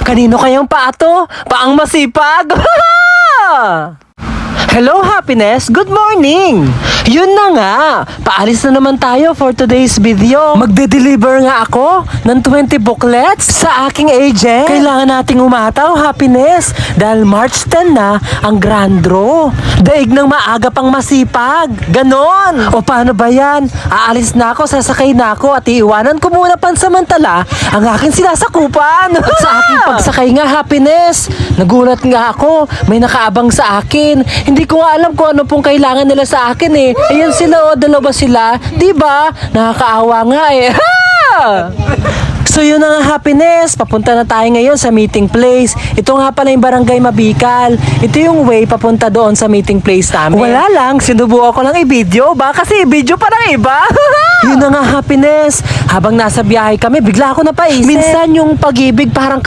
Kanino kayang paato? Paang masipag? Hello, happiness! Good morning! Yun na nga! Paalis na naman tayo for today's video. Magde-deliver nga ako ng 20 booklets sa aking agent. Kailangan nating umataw, happiness! Dahil March 10 na ang grand draw. Daig ng maaga pang masipag. Ganon! O paano ba yan? Aalis na ako, sasakay na ako at iiwanan ko muna pansamantala ang aking sinasakupan. At sa aking pagsakay nga, happiness! Nagulat nga ako. May nakaabang sa akin. Hindi ko nga alam kung ano pong kailangan nila sa akin eh. Ayan sila o, dalawa sila. Diba? Nakakaawa nga eh. So yun na nga, happiness. Papunta na tayo ngayon sa meeting place. Ito nga pala yung Barangay Mabikal. Ito yung way papunta doon sa meeting place namin. Wala lang, sinubukan ko lang i-video ba? Kasi i-video pa ng iba. Yun na nga, happiness. Habang nasa biyahe kami, bigla ako napaisip. Minsan yung pag-ibig parang